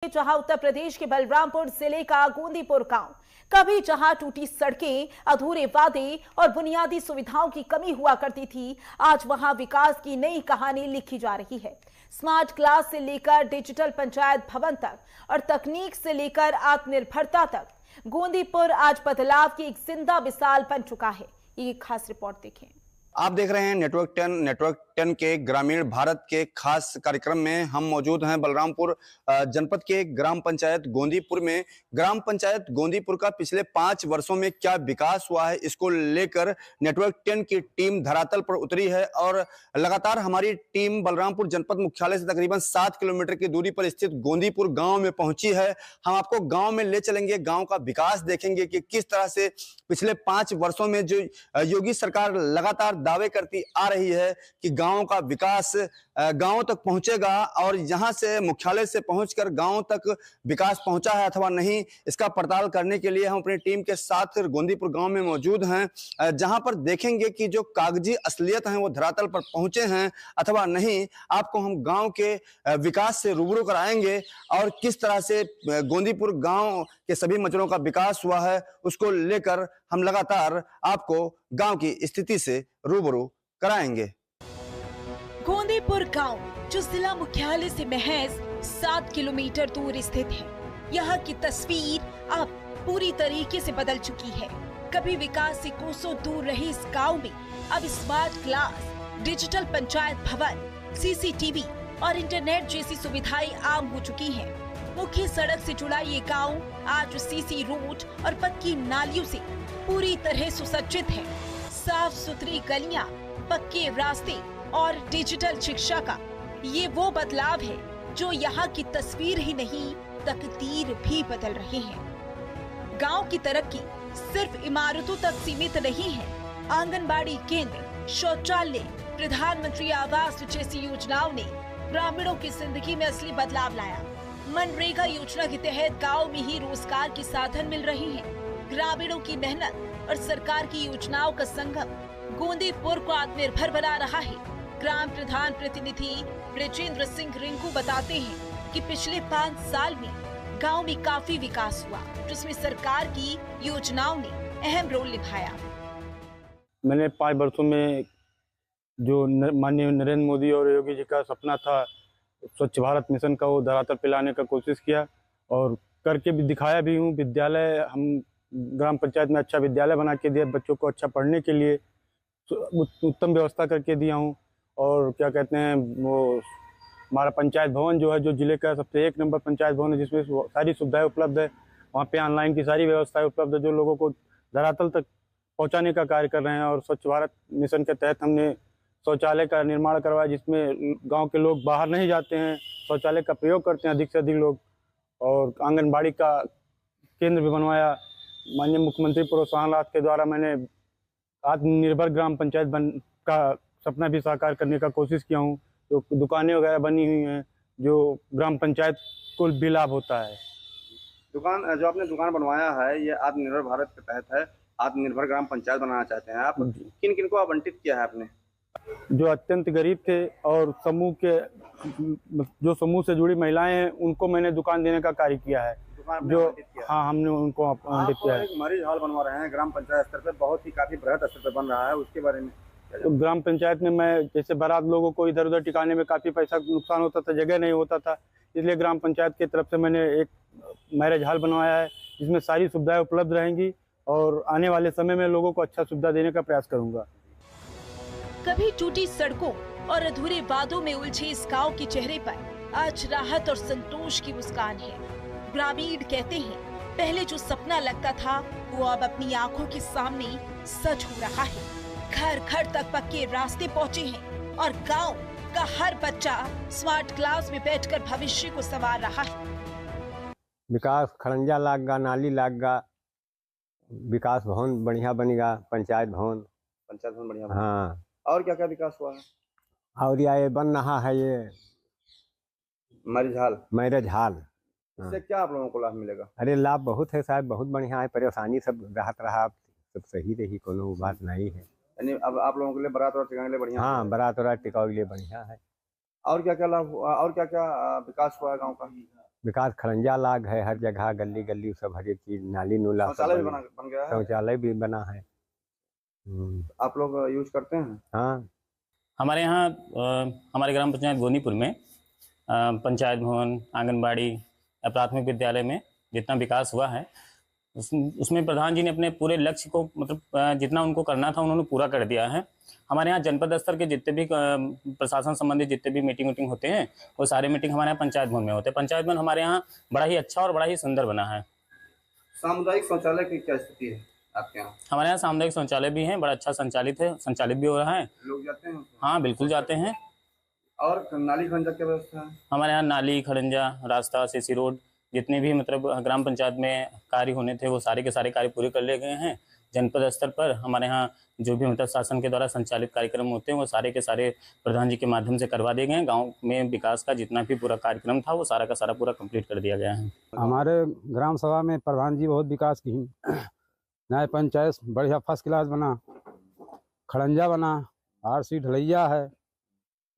जहां उत्तर प्रदेश के बलरामपुर जिले का गोंदीपुर गांव, कभी जहां टूटी सड़कें, अधूरे वादे और बुनियादी सुविधाओं की कमी हुआ करती थी, आज वहां विकास की नई कहानी लिखी जा रही है। स्मार्ट क्लास से लेकर डिजिटल पंचायत भवन तक और तकनीक से लेकर आत्मनिर्भरता तक, गोंदीपुर आज बदलाव की एक जिंदा मिसाल बन चुका है। ये खास रिपोर्ट देखें। आप देख रहे हैं नेटवर्क 10 के ग्रामीण भारत के खास कार्यक्रम में हम मौजूद हैं बलरामपुर जनपद के ग्राम पंचायत गोंदीपुर में। ग्राम पंचायत गोंदीपुर का पिछले 5 वर्षों में क्या विकास हुआ है, इसको लेकर नेटवर्क 10 की टीम धरातल पर उतरी है और लगातार हमारी टीम बलरामपुर जनपद मुख्यालय से तकरीबन 7 किलोमीटर की दूरी पर स्थित गोंदीपुर गांव में पहुंची है। हम आपको गांव में ले चलेंगे, गांव का विकास देखेंगे कि किस तरह से पिछले 5 वर्षों में जो योगी सरकार लगातार दावे करती आ रही है कि गांव का विकास गांव तक पहुंचेगा और यहां से मुख्यालय से पहुंचकर गांव तक विकास पहुंचा है अथवा नहीं, इसका पड़ताल करने के लिए हम अपनी टीम के साथ गोंदीपुर गांव में मौजूद हैं, जहां पर देखेंगे कि जो कागजी असलियत है वो धरातल पर पहुंचे हैं अथवा नहीं। आपको हम गांव के विकास से रूबरू कराएंगे और किस तरह से गोंदीपुर गांव के सभी मजरों का विकास हुआ है उसको लेकर हम लगातार आपको गांव की स्थिति से रूबरू कराएंगे। गोंदीपुर गांव जो जिला मुख्यालय से महज 7 किलोमीटर दूर स्थित है, यहाँ की तस्वीर अब पूरी तरीके से बदल चुकी है। कभी विकास से कोसों दूर रहे इस गांव में अब स्मार्ट क्लास, डिजिटल पंचायत भवन, सीसीटीवी और इंटरनेट जैसी सुविधाएं आम हो चुकी हैं। मुख्य सड़क से जुड़ा ये गांव आज सीसी रोड और पक्की नालियों से पूरी तरह सुसज्जित है। साफ सुथरी गलियां, पक्के रास्ते और डिजिटल शिक्षा का ये वो बदलाव है जो यहाँ की तस्वीर ही नहीं, तकदीर भी बदल रहे हैं। गांव की तरक्की सिर्फ इमारतों तक सीमित नहीं है। आंगनबाड़ी केंद्र, शौचालय, प्रधानमंत्री आवास जैसी योजनाओं ने ग्रामीणों की जिंदगी में असली बदलाव लाया। मनरेगा योजना के तहत गांव में ही रोजगार के साधन मिल रहे हैं। ग्रामीणों की मेहनत और सरकार की योजनाओं का संगम गोंदीपुर को आत्मनिर्भर बना रहा है। ग्राम प्रधान प्रतिनिधि ब्रजेंद्र सिंह रिंकू बताते हैं कि पिछले 5 साल में गांव में काफी विकास हुआ, जिसमें सरकार की योजनाओं ने अहम रोल निभाया। मैंने 5 वर्षों में जो माननीय नरेंद्र मोदी और योगी जी का सपना था स्वच्छ भारत मिशन का, वो धरातल पे लाने का कोशिश किया और करके भी दिखाया भी हूँ। विद्यालय हम ग्राम पंचायत में अच्छा विद्यालय बना के दिया, बच्चों को अच्छा पढ़ने के लिए उत्तम व्यवस्था करके दिया हूँ। और क्या कहते हैं, वो हमारा पंचायत भवन जो है, जो जिले का सबसे 1 नंबर पंचायत भवन है, जिसमें सारी सुविधाएं उपलब्ध है। वहाँ पे ऑनलाइन की सारी व्यवस्थाएं उपलब्ध है, जो लोगों को धरातल तक पहुँचाने का कार्य कर रहे हैं। और स्वच्छ भारत मिशन के तहत हमने शौचालय का निर्माण करवाया, जिसमें गांव के लोग बाहर नहीं जाते हैं, शौचालय का प्रयोग करते हैं अधिक से अधिक लोग। और आंगनबाड़ी का केंद्र भी बनवाया। माननीय मुख्यमंत्री प्रोत्साहन राशि के द्वारा मैंने आत्मनिर्भर ग्राम पंचायत का सपना भी साकार करने का कोशिश किया हूँ। तो दुकानें वगैरह बनी हुई हैं, जो ग्राम पंचायत को भी लाभ होता है। दुकान जो आपने दुकान बनवाया है, ये आत्मनिर्भर भारत के तहत है। आत्मनिर्भर ग्राम पंचायत बनाना चाहते हैं आप, किन किन को आवंटित किया है आपने? जो अत्यंत गरीब थे और समूह के जो समूह से जुड़ी महिलाएं हैं, उनको मैंने दुकान देने का कार्य किया है। जो हाँ, हमने उनको आवंटित किया है। मैरिज हॉल बनवा रहे हैं ग्राम पंचायत स्तर पर, बहुत ही काफी बृहद स्तर पर बन रहा है, उसके बारे में? तो ग्राम पंचायत में मैं जैसे बारात लोगों को इधर उधर टिकाने में काफी पैसा नुकसान होता था, जगह नहीं होता था, इसलिए ग्राम पंचायत की तरफ से मैंने एक मैरिज हॉल बनवाया है, जिसमें सारी सुविधाएं उपलब्ध रहेंगी और आने वाले समय में लोगों को अच्छा सुविधा देने का प्रयास करूंगा। कभी टूटी सड़कों और अधूरे वादों में उलझे इस गांव के चेहरे पर आज राहत और संतोष की मुस्कान है। ग्रामीण कहते हैं, पहले जो सपना लगता था वो अब अपनी आंखों के सामने सच हो रहा है। घर घर तक पक्के रास्ते पहुंचे हैं और गांव का हर बच्चा स्मार्ट क्लास में बैठकर भविष्य को संवार रहा है। विकास खड़ंजा लागगा, नाली लागगा, विकास भवन बढ़िया बनेगा, पंचायत भवन बढ़िया। हाँ, और क्या क्या विकास हुआ है? और ये बन रहा है ये मैरिज हॉल। इससे क्या आप लोगों को लाभ मिलेगा? अरे लाभ बहुत है साहब, बहुत बढ़िया है। परेशानी सब राहत रहा, सब सही रही, कोनो बात नहीं है। यानी अब आप लोगों के लिए बारात और टिकाने के लिए बढ़िया? हाँ, बारात और टिकाऊ के लिए बढ़िया है। और क्या क्या लाभ हुआ, और क्या क्या विकास हुआ है गाँव का? विकास खरंजा लाग है, हर जगह गली गली सब हर एक चीज, नाली नूला सब शौचालय भी बन बन गया है। शौचालय भी बना है। आप लोग यूज करते हैं? हाँ, हमारे यहाँ हमारे ग्राम पंचायत गोंदीपुर में पंचायत भवन, आंगनबाड़ी या प्राथमिक विद्यालय में जितना विकास हुआ है उसमें प्रधान जी ने अपने पूरे लक्ष्य को मतलब जितना उनको करना था उन्होंने पूरा कर दिया है। हमारे यहाँ जनपद स्तर के जितने भी प्रशासन संबंधित जितने भी मीटिंग होते हैं वो सारे मीटिंग हमारे यहाँ पंचायत भवन में होते हैं। पंचायत भवन हमारे यहाँ बड़ा ही अच्छा और बड़ा ही सुंदर बना है। सामुदायिक शौचालय की क्या स्थिति है आपके यहाँ? हमारे यहाँ सामुदायिक शौचालय भी हैं, बड़ा अच्छा संचालित भी हो रहा है। लोग जाते हैं? हाँ बिल्कुल जाते हैं। और नाली खंजा की व्यवस्था है? हमारे यहाँ नाली, खड़ंजा, रास्ता, सीसी रोड जितने भी मतलब ग्राम पंचायत में कार्य होने थे वो सारे के सारे कार्य पूरे कर लिए गए हैं। जनपद स्तर पर हमारे यहाँ जो भी मतलब शासन के द्वारा संचालित कार्यक्रम होते हैं वो सारे के सारे प्रधान जी के माध्यम से करवा दिए गए हैं। गांव में विकास का जितना भी पूरा कार्यक्रम था वो सारा का सारा पूरा कंप्लीट कर दिया गया है। हमारे ग्राम सभा में प्रधान जी बहुत विकास की, न्याय पंचायत बढ़िया फर्स्ट क्लास बना, खड़ंजा बना, RC ढलैया है,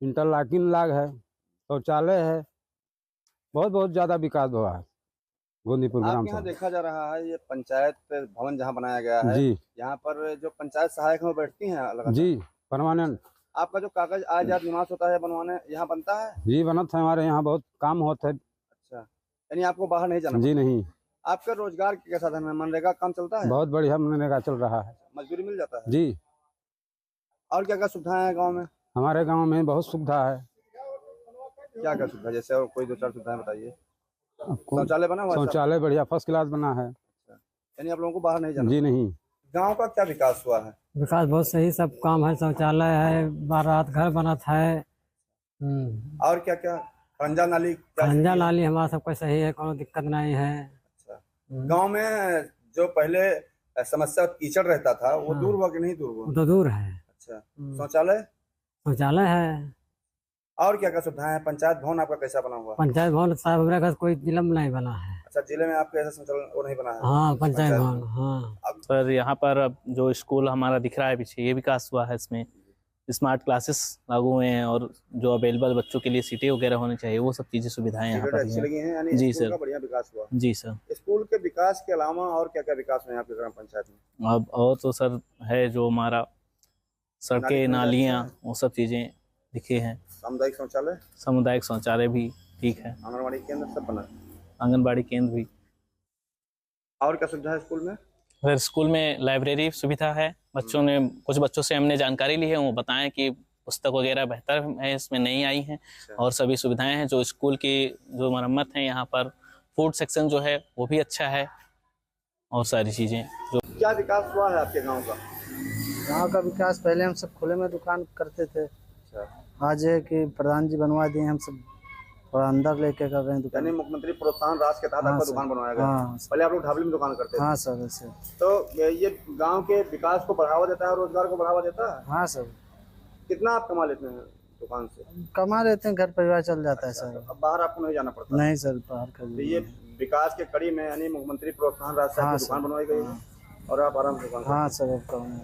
इंटरलॉकिंग लाग है, शौचालय है, बहुत ज़्यादा विकास हुआ है गोंदीपुर ग्राम आप यहाँ सभा। देखा जा रहा है ये पंचायत भवन जहाँ बनाया गया है, जी यहाँ पर जो पंचायत सहायक है वो बैठती हैं लगातार? जी, परमानेंट। आपका जो कागज आय जात निवास होता है बनवाने यहाँ बनता है? जी बनत है, हमारे यहाँ बहुत काम होता है। अच्छा, यानी आपको बाहर नहीं जाना? जी नहीं। आपका रोजगार के साधन है? मनरेगा काम चलता है? बहुत बढ़िया मनरेगा चल रहा है। मजदूरी मिल जाता है? जी। और क्या क्या सुविधाएं हैं गाँव में? हमारे गाँव में बहुत सुविधा है। क्या क्या सुविधा, जैसे और कोई दो चार सुविधाएं बताइए। शौचालय बना हुआ है? शौचालय बढ़िया फर्स्ट क्लास बना है। यानी आप लोगों को बाहर नहीं जाना? जी नहीं। गांव का क्या विकास हुआ है? विकास बहुत सही सब काम है, शौचालय है, बारात घर बना है। और क्या क्या? खंजा नाली? खंजा नाली हमारा सबका सही है, कोनो दिक्कत नहीं है। अच्छा, गांव में जो पहले समस्या कीचड़ रहता था वो दूर हुआ कि नहीं दूर हुआ? तो दूर है। अच्छा, शौचालय? शौचालय है। और क्या क्या सुविधाएं हैं? पंचायत भवन आपका कैसा बना हुआ? पंचायत भवन साहब हमारे घर कोई जिला में नहीं बना है। अच्छा, जिले में आपके ऐसा संचालन वो नहीं बना है? हाँ पंचायत भवन। हाँ सर, यहाँ पर अब जो स्कूल हमारा दिख रहा है पीछे, ये विकास हुआ है। इसमें स्मार्ट क्लासेस लागू हुए हैं और जो अवेलेबल बच्चों के लिए सीटें वगैरह होनी चाहिए वो सब चीजें सुविधाएं यहाँ पर अच्छी लगी हैं? यानी जी स्कूल सर। का बढ़िया विकास हुआ? जी सर। स्कूल के विकास के अलावा और क्या क्या विकास हुए आपके ग्राम पंचायत में? अब और तो सर है जो हमारा सड़कें, नालियाँ, वो सब चीजें दिखे हैं। सामुदायिक शौचालय? सामुदायिक शौचालय भी ठीक है। आंगनबाड़ी केंद्र सब बना? आंगनबाड़ी केंद्र भी। और क्या सुविधा है स्कूल में? सर स्कूल में लाइब्रेरी सुविधा है। बच्चों ने कुछ बच्चों से हमने जानकारी ली है, वो बताएं कि पुस्तक वगैरह बेहतर है, इसमें नहीं आई हैं और सभी सुविधाएं हैं। जो स्कूल की जो मरम्मत है यहाँ पर, फूड सेक्शन जो है वो भी अच्छा है और सारी चीज़ें जो। क्या विकास हुआ है आपके गांव का? गाँव का विकास, पहले हम सब खुले में दुकान करते थे। आज है कि प्रधान जी बनवा दिए, हम सब थोड़ा अंदर लेके कर रहे हैं दुकान। यानी मुख्यमंत्री प्रोत्साहन राशि के तहत आपका दुकान बनवाया गया? हाँ पहले आप लोग ढाबली में दुकान करते थे? हाँ सर। ऐसे तो ये गांव के विकास को बढ़ावा देता है, रोजगार को बढ़ावा देता है? हाँ सर। कितना आप कमा लेते हैं दुकान से? कमा लेते हैं, घर परिवार चल जाता है सर। अब बाहर आपको नहीं जाना पड़ता? नहीं सर, बाहर का तो ये विकास के कड़ी में यानी मुख्यमंत्री प्रोत्साहन राशि से आपकी दुकान बनवाई गई है और आप आराम से दुकान? हाँ सर।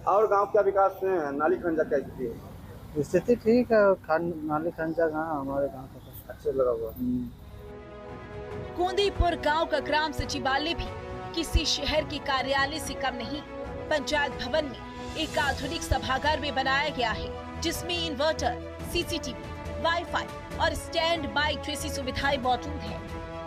और गाँव क्या विकास हुए हैं? नाली खंजा क्या स्थिति है? स्थिति ठीक है। नाली खंजा गाँव हमारे गाँव का अच्छे लगा हुआ। गोंदीपुर गांव का ग्राम सचिवालय भी किसी शहर के कार्यालय से कम नहीं। पंचायत भवन में एक आधुनिक सभागार में बनाया गया है जिसमें इन्वर्टर, CCTV, वाईफाई और स्टैंड बाय जैसी सुविधाएं मौजूद हैं।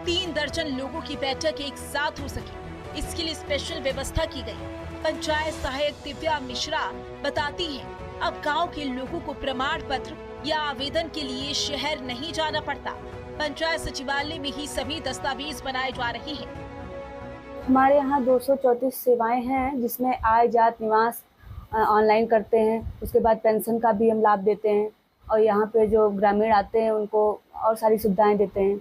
3 दर्जन लोगों की बैठक एक साथ हो सके, इसके लिए स्पेशल व्यवस्था की गई। पंचायत सहायक दिव्या मिश्रा बताती हैं, अब गांव के लोगों को प्रमाण पत्र या आवेदन के लिए शहर नहीं जाना पड़ता। पंचायत सचिवालय में ही सभी दस्तावेज बनाए जा रहे हैं। हमारे यहाँ 234 सेवाएं हैं जिसमें आय जात निवास ऑनलाइन करते हैं। उसके बाद पेंशन का भी हम लाभ देते हैं और यहाँ पे जो ग्रामीण आते हैं उनको और सारी सुविधाएं देते हैं।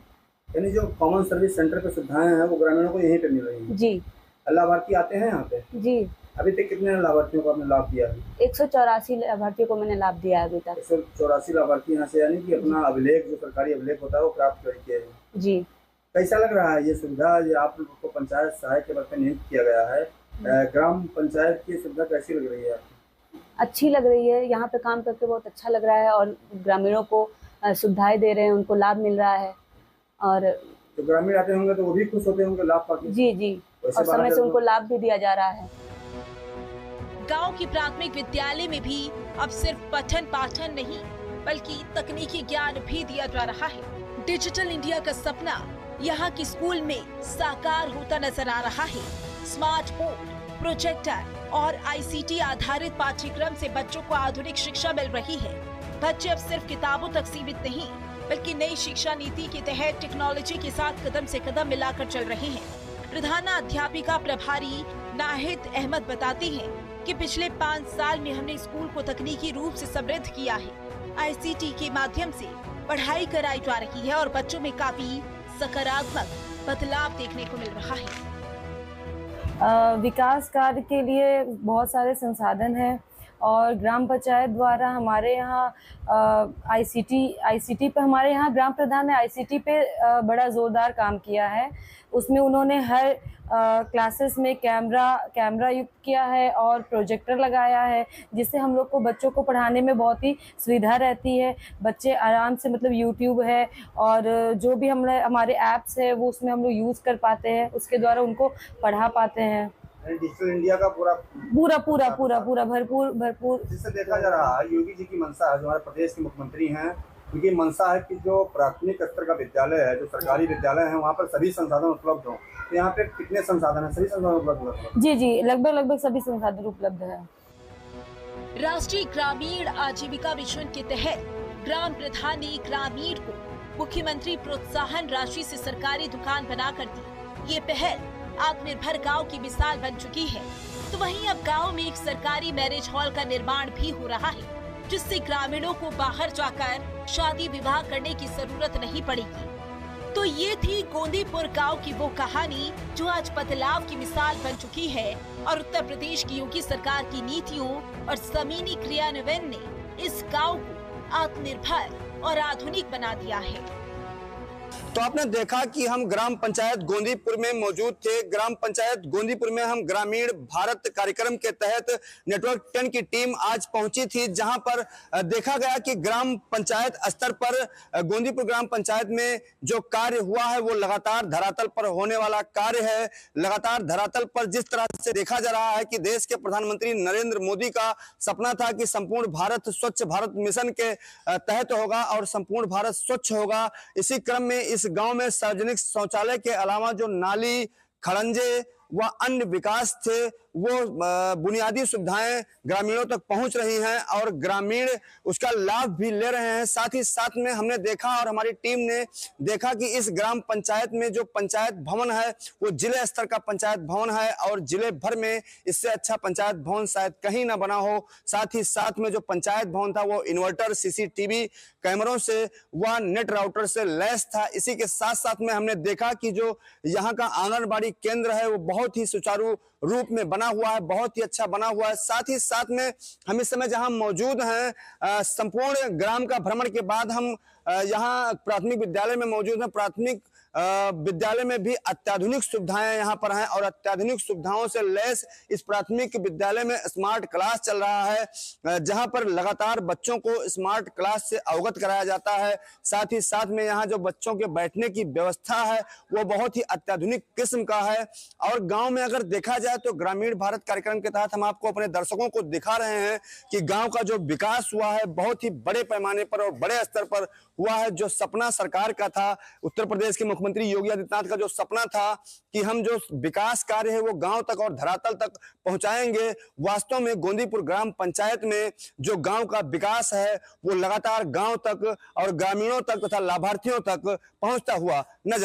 यानी जो कॉमन सर्विस सेंटर पे सुविधाएं हैं वो ग्रामीणों को यहीं पे मिल रही हैं? जी। लाभार्थी आते हैं यहाँ पे? जी। अभी तक कितने लाभार्थियों को आपने लाभ दिया है? 184 लाभार्थियों को मैंने लाभ दिया है अभी तक। 184 लाभार्थी यहाँ से, यानी कि अपना अभिलेख जो सरकारी अभिलेख होता है वो प्राप्त करके है। जी। कैसा लग रहा है ये सुविधा? ये आप लोगों को पंचायत सहायक के पद पर नियुक्त किया गया है, ग्राम पंचायत की सुविधा कैसी लग रही है आपको? अच्छी लग रही है, यहाँ पे काम करके बहुत अच्छा लग रहा है और ग्रामीणों को सुविधाएं दे रहे हैं, उनको लाभ मिल रहा है। और तो ग्रामीण आते होंगे तो वो भी खुश होते होंगे लाभ पाके। जी जी, और समय से उनको लाभ भी दिया जा रहा है। गांव की प्राथमिक विद्यालय में भी अब सिर्फ पठन पाठन नहीं बल्कि तकनीकी ज्ञान भी दिया जा रहा है। डिजिटल इंडिया का सपना यहाँ की स्कूल में साकार होता नजर आ रहा है। स्मार्ट बोर्ड, प्रोजेक्टर और आईसीटी आधारित पाठ्यक्रम से बच्चों को आधुनिक शिक्षा मिल रही है। बच्चे अब सिर्फ किताबों तक सीमित नहीं बल्कि नई शिक्षा नीति के तहत टेक्नोलॉजी के साथ कदम से कदम मिलाकर चल रहे हैं। प्रधानाध्यापिका प्रभारी नाहिद अहमद बताती हैं कि पिछले 5 साल में हमने स्कूल को तकनीकी रूप से समृद्ध किया है। आईसीटी के माध्यम से पढ़ाई कराई जा रही है और बच्चों में काफी सकारात्मक बदलाव देखने को मिल रहा है। विकास कार्य के लिए बहुत सारे संसाधन हैं और ग्राम पंचायत द्वारा हमारे यहाँ आईसीटी पे हमारे यहाँ ग्राम प्रधान ने आईसीटी पे बड़ा ज़ोरदार काम किया है। उसमें उन्होंने हर क्लासेस में कैमरा युक्त किया है और प्रोजेक्टर लगाया है, जिससे हम लोग को बच्चों को पढ़ाने में बहुत ही सुविधा रहती है। बच्चे आराम से मतलब यूट्यूब है और जो भी हमारे ऐप्स है वो उसमें हम लोग यूज़ कर पाते हैं, उसके द्वारा उनको पढ़ा पाते हैं। डिजिटल इंडिया का पूरा भरपूर जिससे देखा जा रहा है योगी जी की मंशा है, जो हमारे प्रदेश के मुख्यमंत्री हैं, उनकी मंशा है कि जो प्राथमिक स्तर का विद्यालय है, जो सरकारी विद्यालय है, वहाँ पर सभी संसाधन उपलब्ध हों। तो यहाँ पे कितने संसाधन है? सभी संसाधन उपलब्ध है? जी, लगभग सभी संसाधन उपलब्ध है। राष्ट्रीय ग्रामीण आजीविका मिशन के तहत ग्राम प्रधान ने ग्रामीण को मुख्यमंत्री प्रोत्साहन राशि से सरकारी दुकान बनाकर दी। ये पहल आत्मनिर्भर गांव की मिसाल बन चुकी है। तो वहीं अब गांव में एक सरकारी मैरिज हॉल का निर्माण भी हो रहा है, जिससे ग्रामीणों को बाहर जाकर शादी विवाह करने की जरूरत नहीं पड़ेगी। तो ये थी गोंदीपुर गांव की वो कहानी जो आज बदलाव की मिसाल बन चुकी है और उत्तर प्रदेश की योगी सरकार की नीतियों और जमीनी क्रियान्वयन ने इस गांव को आत्मनिर्भर और आधुनिक बना दिया है। तो आपने देखा कि हम ग्राम पंचायत गोंदीपुर में मौजूद थे। ग्राम पंचायत गोंदीपुर में हम ग्रामीण भारत कार्यक्रम के तहत नेटवर्क 10 की टीम आज पहुंची थी, जहां पर देखा गया कि ग्राम पंचायत स्तर पर गोंदीपुर ग्राम पंचायत में जो कार्य हुआ है वो लगातार धरातल पर होने वाला कार्य है। लगातार धरातल पर जिस तरह से देखा जा रहा है कि देश के प्रधानमंत्री नरेंद्र मोदी का सपना था कि संपूर्ण भारत स्वच्छ भारत मिशन के तहत होगा और संपूर्ण भारत स्वच्छ होगा। इसी क्रम में इस गांव में सार्वजनिक शौचालय के अलावा जो नाली, खड़ंजे व अन्य विकास थे वो बुनियादी सुविधाएं ग्रामीणों तक पहुंच रही हैं और ग्रामीण उसका लाभ भी ले रहे हैं। साथ ही साथ में हमने देखा और हमारी टीम ने देखा कि इस ग्राम पंचायत में जो पंचायत भवन है वो जिले स्तर का पंचायत भवन है और जिले भर में इससे अच्छा पंचायत भवन शायद कहीं ना बना हो। साथ ही साथ में जो पंचायत भवन था वो इन्वर्टर, सीसीटीवी कैमरों से व नेट राउटर से लैस था। इसी के साथ साथ में हमने देखा कि जो यहाँ का आंगनबाड़ी केंद्र है वो बहुत ही सुचारू रूप में बना हुआ है, बहुत ही अच्छा बना हुआ है। साथ ही साथ में हम इस समय जहां मौजूद हैं, संपूर्ण ग्राम का भ्रमण के बाद हम यहाँ प्राथमिक विद्यालय में मौजूद हैं। प्राथमिक विद्यालय में भी अत्याधुनिक सुविधाएं यहाँ पर हैं और अत्याधुनिक सुविधाओं से लैस इस प्राथमिक विद्यालय में स्मार्ट क्लास चल रहा है, जहां पर लगातार बच्चों को स्मार्ट क्लास से अवगत कराया जाता है। साथ ही साथ में यहाँ जो बच्चों के बैठने की व्यवस्था है वो बहुत ही अत्याधुनिक किस्म का है। और गांव में अगर देखा जाए तो ग्रामीण भारत कार्यक्रम के तहत हम आपको अपने दर्शकों को दिखा रहे हैं कि गांव का जो विकास हुआ है बहुत ही बड़े पैमाने पर और बड़े स्तर पर हुआ है। जो सपना सरकार का था, उत्तर प्रदेश के मुख्यमंत्री योगी आदित्यनाथ का जो सपना था कि हम जो विकास कार्य है वो गांव तक और धरातल तक पहुंचाएंगे, वास्तव में गोंदीपुर ग्राम पंचायत में जो गांव का विकास है वो लगातार गांव तक और ग्रामीणों तक तथा लाभार्थियों तक पहुंचता हुआ नजर